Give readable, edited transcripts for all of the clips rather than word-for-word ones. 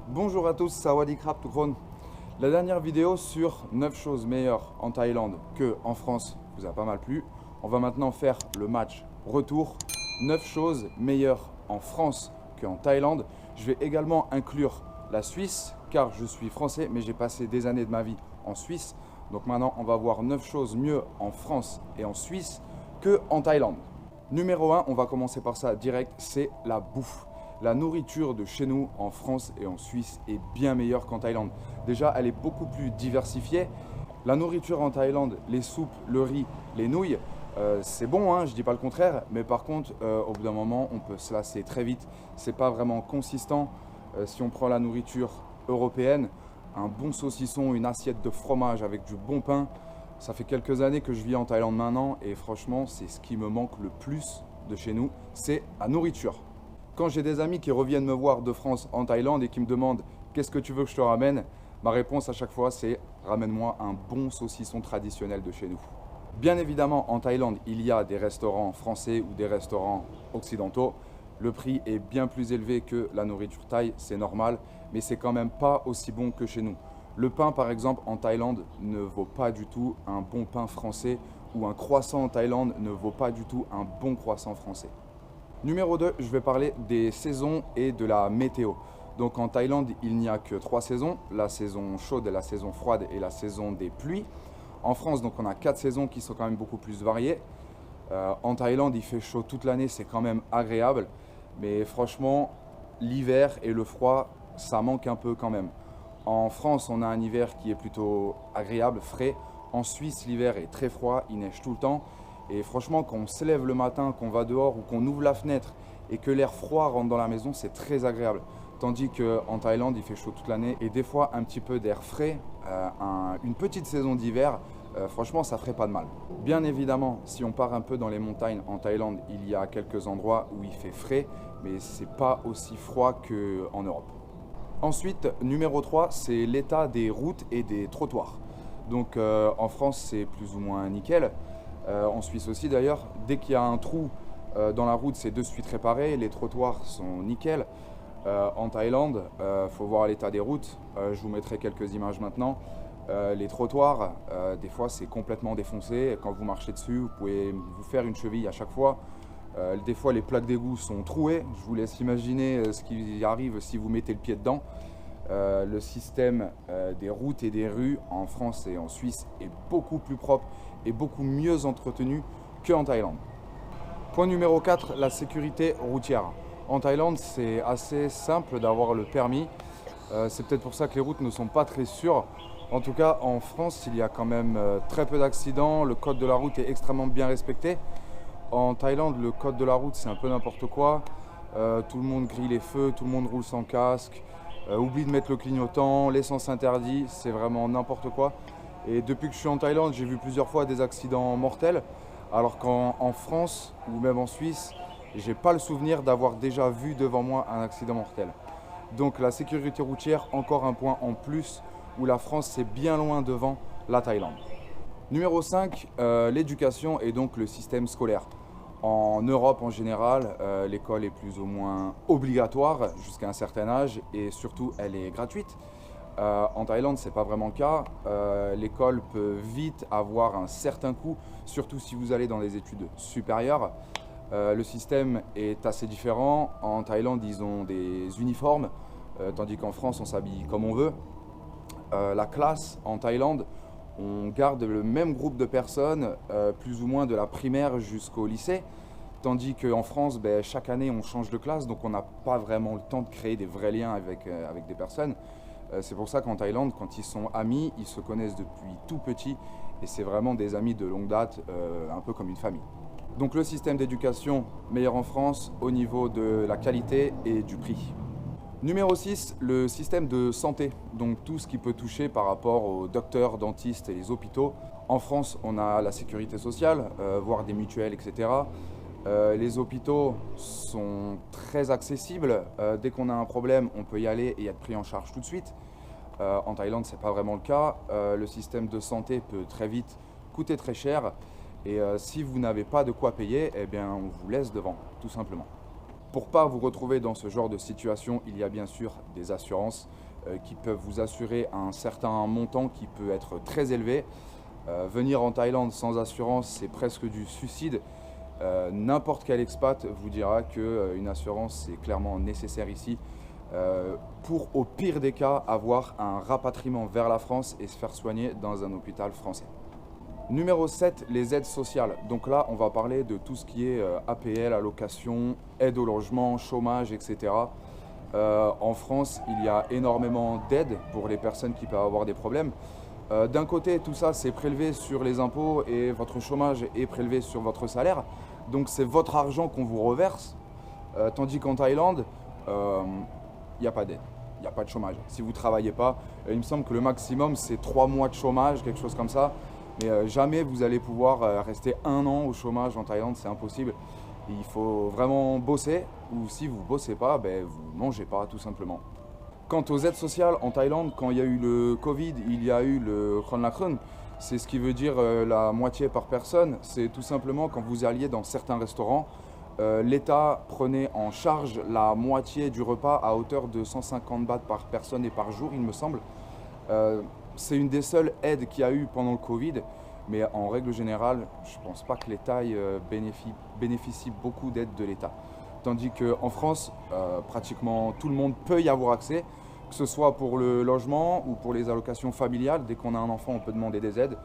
Bonjour à tous, Sawadee Krap Tukron. La dernière vidéo sur 9 choses meilleures en Thaïlande qu'en France vous a pas mal plu. On va maintenant faire le match retour. 9 choses meilleures en France qu'en Thaïlande. Je vais également inclure la Suisse car je suis français mais j'ai passé des années de ma vie en Suisse. Donc maintenant on va voir 9 choses mieux en France et en Suisse qu'en Thaïlande. Numéro 1, on va commencer par ça direct, c'est la bouffe. La nourriture de chez nous, en France et en Suisse, est bien meilleure qu'en Thaïlande. Déjà, elle est beaucoup plus diversifiée. La nourriture en Thaïlande, les soupes, le riz, les nouilles, c'est bon, hein, je ne dis pas le contraire. Mais par contre, au bout d'un moment, on peut se lasser très vite. C'est pas vraiment consistant. Si on prend la nourriture européenne, un bon saucisson, une assiette de fromage avec du bon pain, ça fait quelques années que je vis en Thaïlande maintenant et franchement, c'est ce qui me manque le plus de chez nous, c'est la nourriture. Quand j'ai des amis qui reviennent me voir de France en Thaïlande et qui me demandent qu'est-ce que tu veux que je te ramène, ma réponse à chaque fois c'est ramène-moi un bon saucisson traditionnel de chez nous. Bien évidemment, en Thaïlande, il y a des restaurants français ou des restaurants occidentaux. Le prix est bien plus élevé que la nourriture thaï, c'est normal, mais c'est quand même pas aussi bon que chez nous. Le pain, par exemple, en Thaïlande ne vaut pas du tout un bon pain français ou un croissant en Thaïlande ne vaut pas du tout un bon croissant français. Numéro 2, je vais parler des saisons et de la météo. Donc en Thaïlande, il n'y a que 3 saisons, la saison chaude, la saison froide et la saison des pluies. En France, donc on a 4 saisons qui sont quand même beaucoup plus variées. En Thaïlande, il fait chaud toute l'année, c'est quand même agréable. Mais franchement, l'hiver et le froid, ça manque un peu quand même. En France, on a un hiver qui est plutôt agréable, frais. En Suisse, l'hiver est très froid, il neige tout le temps. Et franchement, quand on se lève le matin, qu'on va dehors ou qu'on ouvre la fenêtre et que l'air froid rentre dans la maison, c'est très agréable. Tandis qu'en Thaïlande, il fait chaud toute l'année et des fois un petit peu d'air frais, une petite saison d'hiver, franchement, ça ferait pas de mal. Bien évidemment, si on part un peu dans les montagnes en Thaïlande, il y a quelques endroits où il fait frais, mais c'est pas aussi froid qu'en Europe. Ensuite, numéro 3, c'est l'état des routes et des trottoirs. Donc en France, c'est plus ou moins nickel. En Suisse aussi d'ailleurs, dès qu'il y a un trou dans la route, c'est de suite réparé, les trottoirs sont nickel. En Thaïlande, faut voir l'état des routes, je vous mettrai quelques images maintenant. Les trottoirs, des fois c'est complètement défoncé, quand vous marchez dessus, vous pouvez vous faire une cheville à chaque fois. Des fois les plaques d'égout sont trouées, je vous laisse imaginer ce qui arrive si vous mettez le pied dedans. Le système des routes et des rues en France et en Suisse est beaucoup plus propre et beaucoup mieux entretenu qu'en Thaïlande. Point numéro 4, la sécurité routière. En Thaïlande, c'est assez simple d'avoir le permis. C'est peut-être pour ça que les routes ne sont pas très sûres. En tout cas, en France, il y a quand même très peu d'accidents. Le code de la route est extrêmement bien respecté. En Thaïlande, le code de la route, c'est un peu n'importe quoi. Tout le monde grille les feux, tout le monde roule sans casque. Oublie de mettre le clignotant, l'essence interdit, c'est vraiment n'importe quoi. Et depuis que je suis en Thaïlande, j'ai vu plusieurs fois des accidents mortels, alors qu'en France ou même en Suisse, j'ai pas le souvenir d'avoir déjà vu devant moi un accident mortel. Donc la sécurité routière, encore un point en plus, où la France c'est bien loin devant la Thaïlande. Numéro 5, l'éducation et donc le système scolaire. En Europe en général, l'école est plus ou moins obligatoire jusqu'à un certain âge et surtout elle est gratuite. En Thaïlande, c'est pas vraiment le cas. L'école peut vite avoir un certain coût, surtout si vous allez dans des études supérieures. Le système est assez différent. En Thaïlande, ils ont des uniformes, tandis qu'en France, on s'habille comme on veut. La classe en Thaïlande, on garde le même groupe de personnes, plus ou moins de la primaire jusqu'au lycée. Tandis qu'en France, chaque année, on change de classe, donc on n'a pas vraiment le temps de créer des vrais liens avec des personnes. C'est pour ça qu'en Thaïlande, quand ils sont amis, ils se connaissent depuis tout petit et c'est vraiment des amis de longue date, un peu comme une famille. Donc le système d'éducation meilleur en France au niveau de la qualité et du prix. Numéro 6, le système de santé, donc tout ce qui peut toucher par rapport aux docteurs, dentistes et les hôpitaux. En France, on a la sécurité sociale, voire des mutuelles, etc. Les hôpitaux sont très accessibles. Dès qu'on a un problème, on peut y aller et être pris en charge tout de suite. En Thaïlande, ce n'est pas vraiment le cas. Le système de santé peut très vite coûter très cher. Et si vous n'avez pas de quoi payer, eh bien, on vous laisse devant, tout simplement. Pour ne pas vous retrouver dans ce genre de situation, il y a bien sûr des assurances qui peuvent vous assurer un certain montant qui peut être très élevé. Venir en Thaïlande sans assurance, c'est presque du suicide. N'importe quel expat vous dira qu'une assurance c'est clairement nécessaire ici pour, au pire des cas, avoir un rapatriement vers la France et se faire soigner dans un hôpital français. Numéro 7, les aides sociales. Donc là, on va parler de tout ce qui est APL, allocation, aide au logement, chômage, etc. En France, il y a énormément d'aides pour les personnes qui peuvent avoir des problèmes. D'un côté, tout ça, c'est prélevé sur les impôts et votre chômage est prélevé sur votre salaire. Donc c'est votre argent qu'on vous reverse. Tandis qu'en Thaïlande, il n'y a pas d'aide, il n'y a pas de chômage. Si vous ne travaillez pas, il me semble que le maximum, c'est 3 mois de chômage, quelque chose comme ça. Mais jamais vous allez pouvoir rester 1 an au chômage en Thaïlande, c'est impossible. Il faut vraiment bosser, ou si vous ne bossez pas, ben, vous ne mangez pas tout simplement. Quant aux aides sociales en Thaïlande, quand il y a eu le Covid, il y a eu le Khon Lakron. C'est ce qui veut dire la moitié par personne. C'est tout simplement quand vous alliez dans certains restaurants, l'État prenait en charge la moitié du repas à hauteur de 150 bahts par personne et par jour, il me semble. C'est une des seules aides qu'il y a eu pendant le Covid, mais en règle générale, je ne pense pas que les Thaïs bénéficient beaucoup d'aides de l'État. Tandis qu'en France, pratiquement tout le monde peut y avoir accès, que ce soit pour le logement ou pour les allocations familiales. Dès qu'on a un enfant, on peut demander des aides.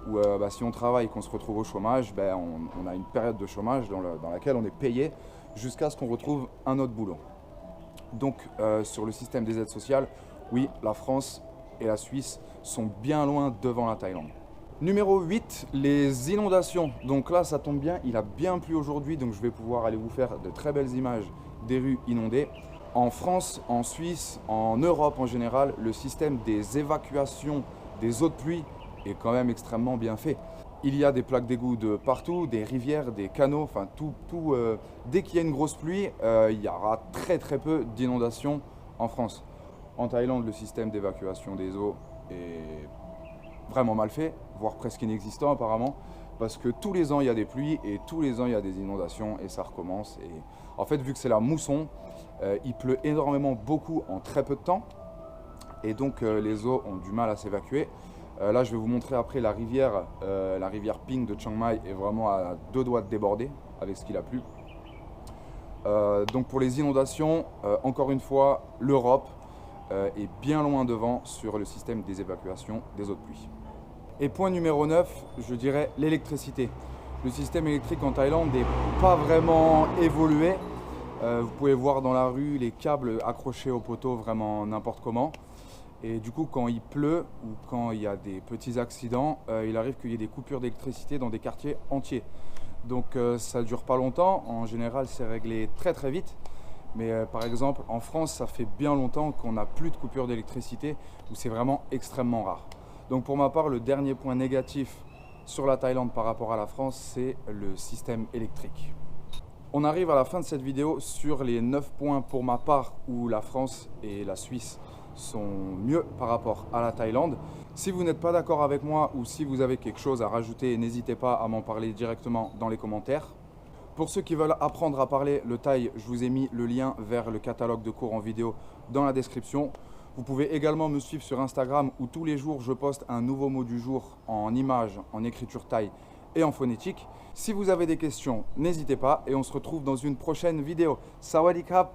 Ou si on travaille et qu'on se retrouve au chômage, on a une période de chômage dans laquelle on est payé jusqu'à ce qu'on retrouve un autre boulot. Donc sur le système des aides sociales, oui, la France et la Suisse sont bien loin devant la Thaïlande. Numéro 8, les inondations. Donc là, ça tombe bien, il a bien plu aujourd'hui, donc je vais pouvoir aller vous faire de très belles images des rues inondées. En France, en Suisse, en Europe en général, le système des évacuations des eaux de pluie est quand même extrêmement bien fait. Il y a des plaques d'égout de partout, des rivières, des canaux, enfin dès qu'il y a une grosse pluie, il y aura très peu d'inondations en France. En Thaïlande, le système d'évacuation des eaux est vraiment mal fait, voire presque inexistant apparemment, parce que tous les ans il y a des pluies et tous les ans il y a des inondations et ça recommence. Et en fait, vu que c'est la mousson, il pleut énormément beaucoup en très peu de temps et donc les eaux ont du mal à s'évacuer. Là, je vais vous montrer après la rivière Ping de Chiang Mai est vraiment à 2 doigts de déborder avec ce qu'il a plu. Donc pour les inondations, encore une fois, l'Europe est bien loin devant sur le système des évacuations des eaux de pluie. Et point numéro 9, je dirais l'électricité. Le système électrique en Thaïlande n'est pas vraiment évolué. Vous pouvez voir dans la rue les câbles accrochés au poteau vraiment n'importe comment. Et du coup, quand il pleut ou quand il y a des petits accidents, il arrive qu'il y ait des coupures d'électricité dans des quartiers entiers. Donc ça ne dure pas longtemps. En général, c'est réglé très vite. Mais par exemple, en France, ça fait bien longtemps qu'on n'a plus de coupures d'électricité, où c'est vraiment extrêmement rare. Donc pour ma part, le dernier point négatif sur la Thaïlande par rapport à la France, c'est le système électrique. On arrive à la fin de cette vidéo sur les 9 points pour ma part où la France et la Suisse sont mieux par rapport à la Thaïlande. Si vous n'êtes pas d'accord avec moi ou si vous avez quelque chose à rajouter, n'hésitez pas à m'en parler directement dans les commentaires. Pour ceux qui veulent apprendre à parler le thaï, je vous ai mis le lien vers le catalogue de cours en vidéo dans la description. Vous pouvez également me suivre sur Instagram où tous les jours je poste un nouveau mot du jour en images, en écriture thaï et en phonétique. Si vous avez des questions, n'hésitez pas et on se retrouve dans une prochaine vidéo. Sawadee krap!